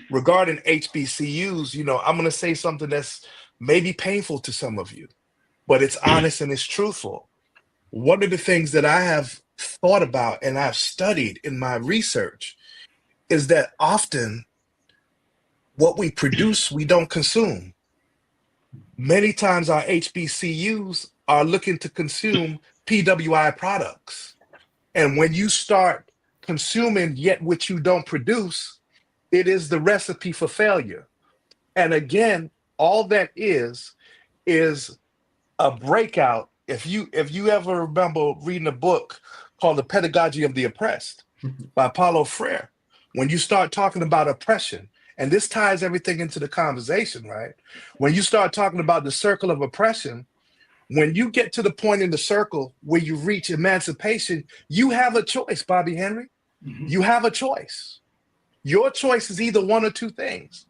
regarding HBCUs, I'm going to say something that's maybe painful to some of you, but it's honest and it's truthful. One of the things that I have thought about and I've studied in my research is that often what we produce, we don't consume. Many times our HBCUs are looking to consume PWI products. And when you start consuming yet which you don't produce, it is the recipe for failure. And again, all that is a breakout. If you ever remember reading a book called The Pedagogy of the Oppressed by Paulo Freire, when you start talking about oppression, and this ties everything into the conversation, right? When you start talking about the circle of oppression, when you get to the point in the circle where you reach emancipation, you have a choice, Bobby Henry. You have a choice. Your choice is either one or two things.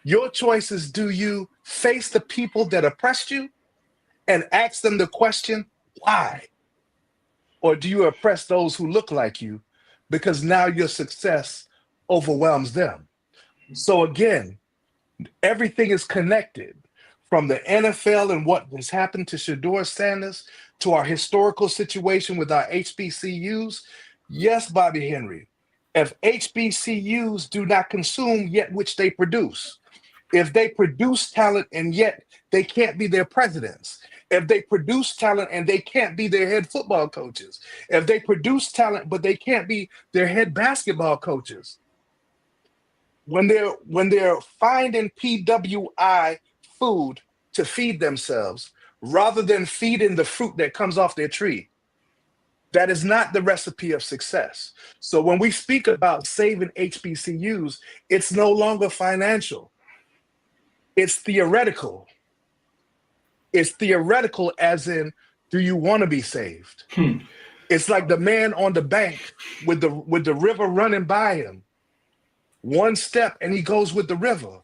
Your choice is, do you face the people that oppressed you and ask them the question, why? Or do you oppress those who look like you because now your success overwhelms them? So again, everything is connected, from the NFL and what has happened to Shedeur Sanders to our historical situation with our HBCUs. Yes, Bobby Henry, if HBCUs do not consume yet which they produce, if they produce talent and yet they can't be their presidents, if they produce talent and they can't be their head football coaches, if they produce talent but they can't be their head basketball coaches, when they're finding PWI food to feed themselves rather than feeding the fruit that comes off their tree, that is not the recipe of success. So when we speak about saving HBCUs, it's no longer financial. It's theoretical. It's theoretical as in, do you want to be saved? It's like the man on the bank with the river running by him. One step and he goes with the river.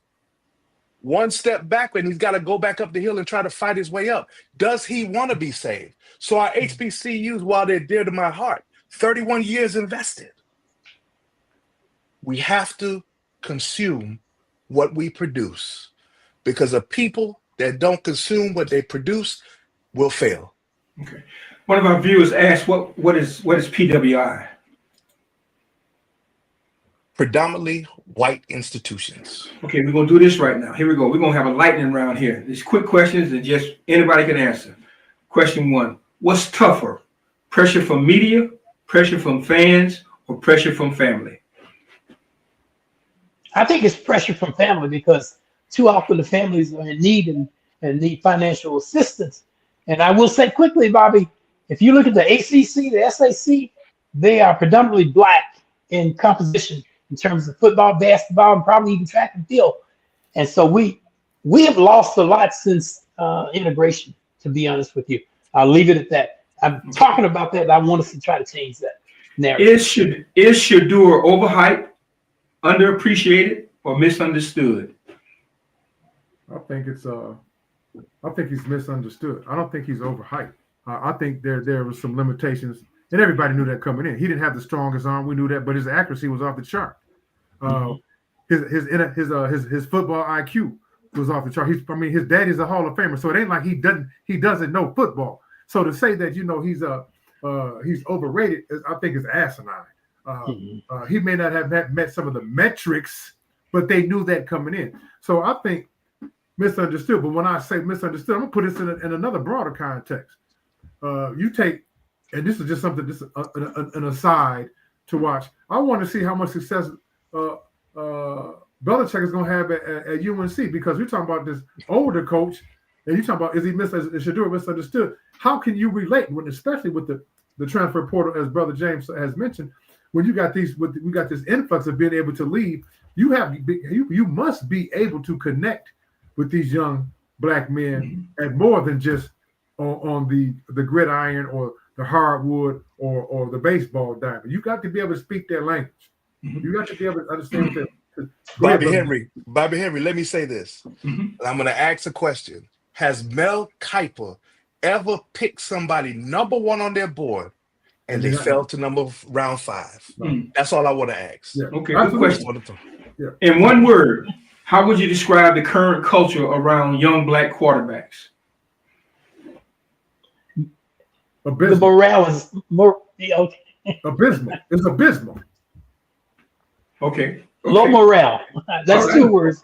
One step back and he's got to go back up the hill and try to fight his way up. Does he want to be saved? So our HBCUs, while they're dear to my heart, 31 years invested, we have to consume what we produce, because the people that don't consume what they produce will fail. Okay. One of our viewers asked, what is PWI? Predominantly white institutions. Okay, we're gonna do this right now. Here we go. We're gonna have a lightning round here. These quick questions and just anybody can answer. Question one: what's tougher, pressure from media, pressure from fans, or pressure from family? I think it's pressure from family because too often the families are in need and need financial assistance. And I will say quickly, Bobby, if you look at the ACC, the SAC, they are predominantly Black in composition in terms of football, basketball, and probably even track and field. And so we have lost a lot since integration, to be honest with you. I'll leave it at that. I'm talking about that, and I want us to try to change that narrative. Is Shedeur overhyped, underappreciated, or misunderstood? I think he's misunderstood. I don't think he's overhyped. I think there was some limitations, and everybody knew that coming in. He didn't have the strongest arm, we knew that, but his accuracy was off the chart. His football IQ was off the chart. His daddy's a Hall of Famer, so it ain't like he doesn't know football. So to say that he's overrated, I think is asinine. He may not have met some of the metrics, but they knew that coming in. So I think misunderstood. But when I say misunderstood, I'm gonna put this in another broader context. You take, and this is just something, an aside to watch. I want to see how much success Belichick is going to have at UNC, because we're talking about this older coach, and you're talking about is Shedeur misunderstood? How can you relate when, especially with the transfer portal, as Brother James has mentioned, when you got we got this influx of being able to leave, you must be able to connect with these young Black men at more than just on the gridiron or the hardwood or the baseball diamond. You got to be able to speak their language. You got to be able to understand that. Bobby Henry, let me say this. I'm going to ask a question. Has Mel Kiper ever picked somebody number one on their board and they fell to round 5? That's all I want to ask. Yeah. Okay, good question. Yeah. In one word, how would you describe the current culture around young Black quarterbacks? The morale is abysmal. It's abysmal. Okay. Low morale. That's right. 2 words.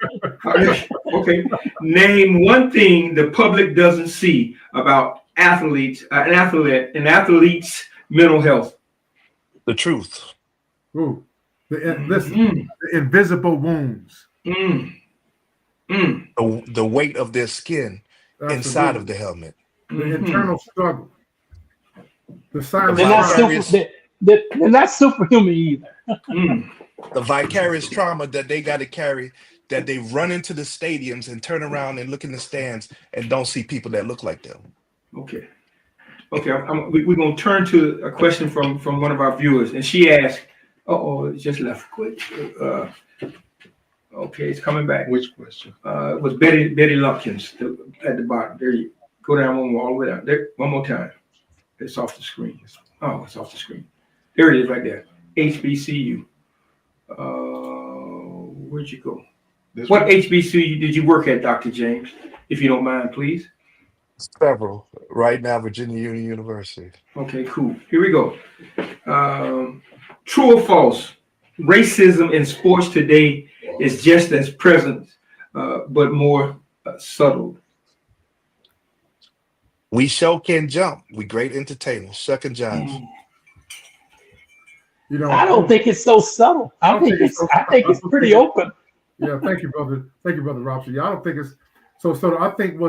Okay. Name one thing the public doesn't see about athletes, an athlete's mental health. The truth. Ooh. The invisible wounds. The weight of their skin inside of the helmet. The internal struggle. The silent. They're not superhuman either. The vicarious trauma that they got to carry, that they run into the stadiums and turn around and look in the stands and don't see people that look like them. Okay. We're going to turn to a question from one of our viewers, and she asked, it just left quick. Okay, it's coming back. Which question? It was Betty Lumpkins at the bottom. There you go down one more, all the way down. There, one more time. It's off the screen. It's off the screen. There it is right there. HBCU. Where'd you go? What HBCU did you work at, Dr. James? If you don't mind, please. Several. Right now, Virginia Union University. Okay, cool. Here we go. True or false? Racism in sports today is just as present, but more subtle. We show can jump. We great entertainers. Shuck and jive. I don't think it's so subtle. I think it's pretty open. Yeah, thank you, brother. Thank you, Brother Robson. Yeah, I don't think it's so subtle. I think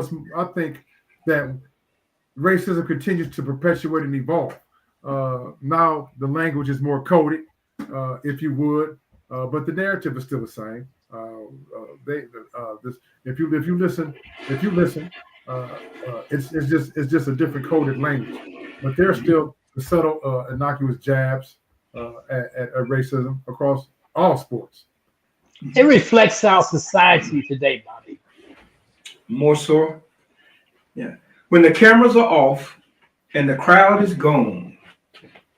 that racism continues to perpetuate and evolve. Now the language is more coded, if you would, but the narrative is still the same. If you listen, it's just a different coded language. But there's still the subtle, innocuous jabs at racism across all sports. It reflects our society today, Bobby. More so? Yeah. When the cameras are off and the crowd is gone,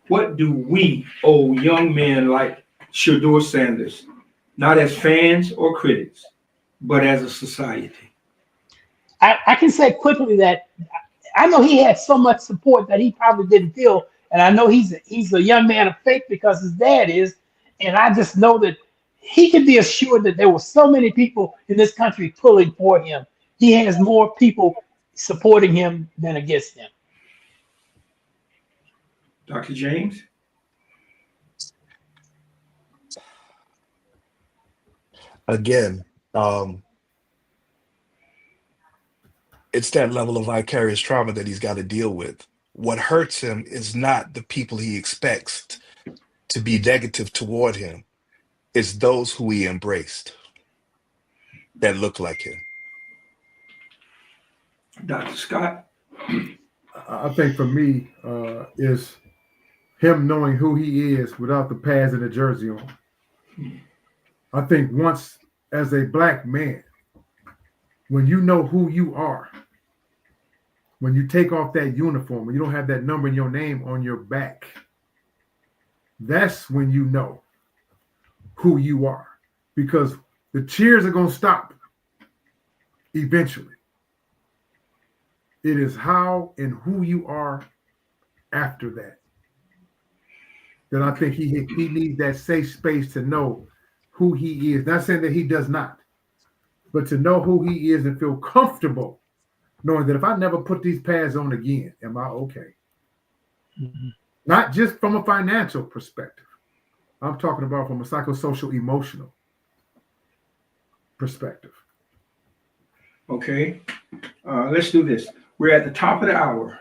what do we owe young men like Shedeur Sanders, not as fans or critics, but as a society? I can say quickly that I know he had so much support that he probably didn't feel, and I know he's a young man of faith because his dad is, and I just know that he can be assured that there were so many people in this country pulling for him. He has more people supporting him than against him. Dr. James? Again, it's that level of vicarious trauma that he's got to deal with. What hurts him is not the people he expects to be negative toward him. It's those who he embraced that look like him. Dr. Scott? I think for me is him knowing who he is without the pads and the jersey on. I think once as a black man, when you know who you are, when you take off that uniform, when you don't have that number in your name on your back, that's when you know who you are, because the cheers are going to stop eventually. It is how and who you are after that. Then I think he needs that safe space to know who he is. Not saying that he does not, but to know who he is and feel comfortable knowing that if I never put these pads on again, am I okay? Mm-hmm. Not just from a financial perspective. I'm talking about from a psychosocial, emotional perspective. Okay, let's do this. We're at the top of the hour,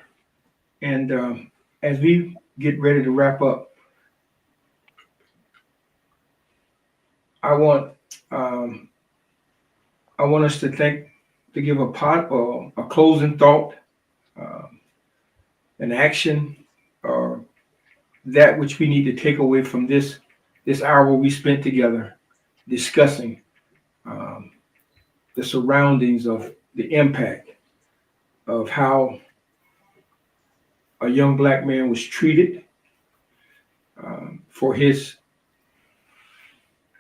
and as we get ready to wrap up, I want us to give a closing thought, an action, or that which we need to take away from this hour we spent together discussing the surroundings of the impact of how a young black man was treated for his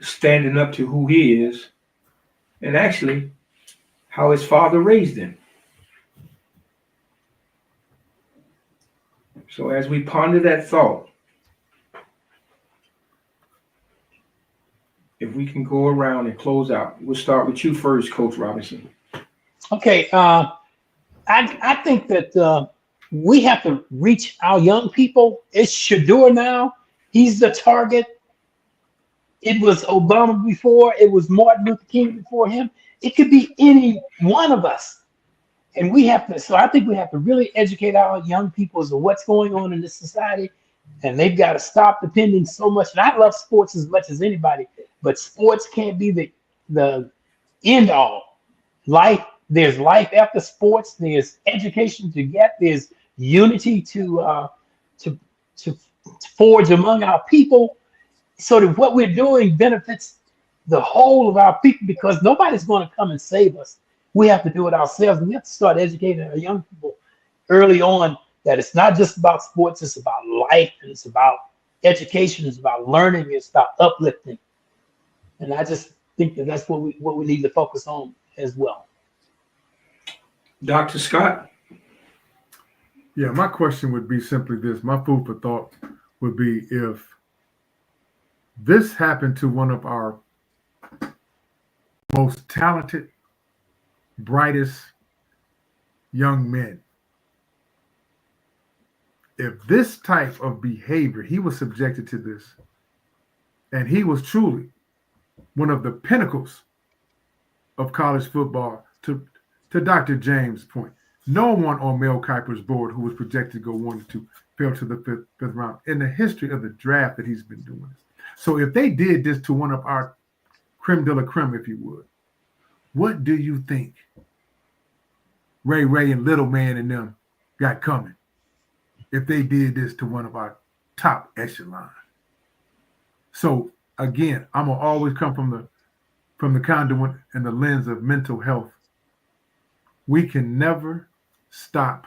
standing up to who he is, and actually how his father raised him. So as we ponder that thought, if we can go around and close out, we'll start with you first, Coach Robinson. Okay, I think that we have to reach our young people. It's Shedeur now. He's the target. It was Obama before. It was Martin Luther King before him. It could be any one of us. And we have to, so I think we have to really educate our young people as to what's going on in this society. And they've got to stop depending so much. And I love sports as much as anybody, but sports can't be the end all. There's life after sports. There's education to get. There's unity to forge among our people, so that what we're doing benefits the whole of our people, because nobody's going to come and save us. We have to do it ourselves. We have to start educating our young people early on that it's not just about sports, it's about life, and it's about education, it's about learning, it's about uplifting. And I just think that that's what we need to focus on as well. Dr. Scott? Yeah, my question would be simply this. My food for thought would be, if this happened to one of our most talented, brightest young men, if this type of behavior, he was subjected to this, and he was truly one of the pinnacles of college football, to Dr. James' point, no one on Mel Kiper's board who was projected to go 1 to 2 fell to the fifth round in the history of the draft that he's been doing this. So if they did this to one of our creme de la creme, if you would, what do you think Ray and Little Man and them got coming if they did this to one of our top echelon? So again, I'm gonna always come from the conduit and the lens of mental health. We can never stop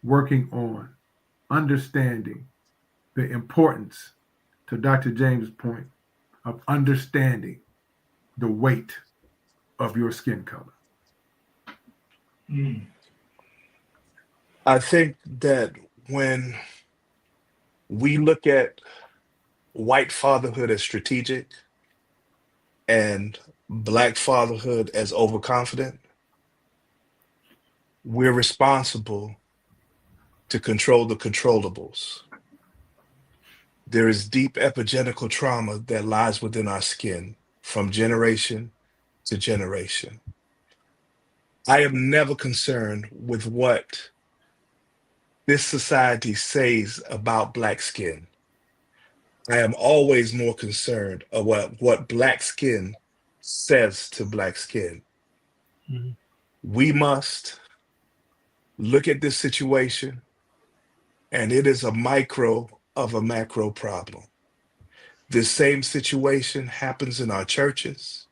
working on understanding the importance, to Dr. James' point, of understanding the weight of your skin color. I think that when we look at white fatherhood as strategic, and Black fatherhood as overconfident, we're responsible to control the controllables. There is deep epigenetical trauma that lies within our skin from generation to generation. I am never concerned with what this society says about Black skin. I am always more concerned about what Black skin says to Black skin. Mhm. We must look at this situation, and it is a micro of a macro problem. This same situation happens in our churches.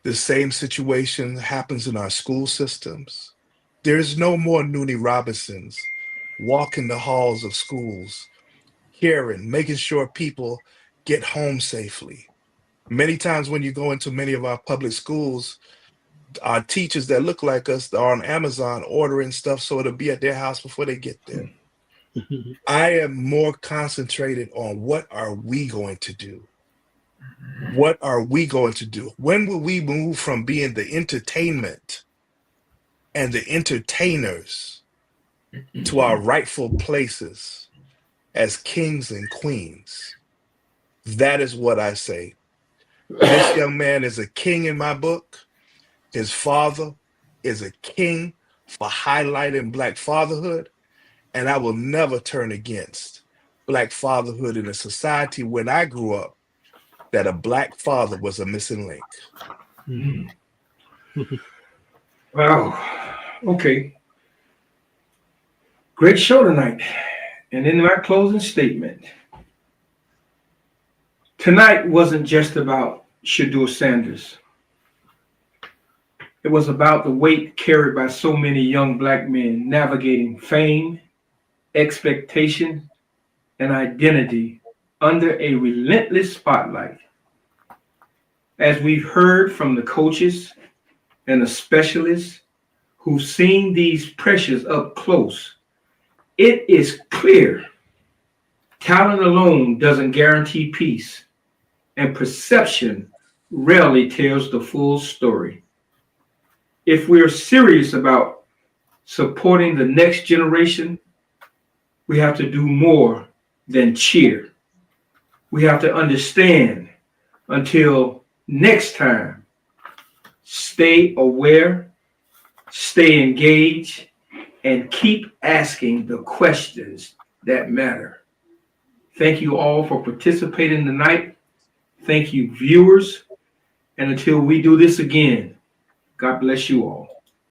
The same situation happens in our school systems. There's no more Nunnie Robinsons walking the halls of schools, caring, making sure people get home safely. Many times when you go into many of our public schools, our teachers that look like us are on Amazon ordering stuff so it'll be at their house before they get there. I am more concentrated on what are we going to do? What are we going to do? When will we move from being the entertainment and the entertainers to our rightful places as kings and queens? That is what I say. This young man is a king in my book. His father is a king for highlighting Black fatherhood. And I will never turn against Black fatherhood in a society when I grew up that a Black father was a missing link. Wow. Okay. Great show tonight. And in my closing statement, tonight wasn't just about Shedeur Sanders. It was about the weight carried by so many young Black men navigating fame, expectation, and identity under a relentless spotlight. As we've heard from the coaches and the specialists who've seen these pressures up close, it is clear talent alone doesn't guarantee peace, and perception rarely tells the full story. If we're serious about supporting the next generation, we have to do more than cheer. We have to understand. Until next time, stay aware, stay engaged, and keep asking the questions that matter. Thank you all for participating tonight. Thank you, viewers. And until we do this again, God bless you all.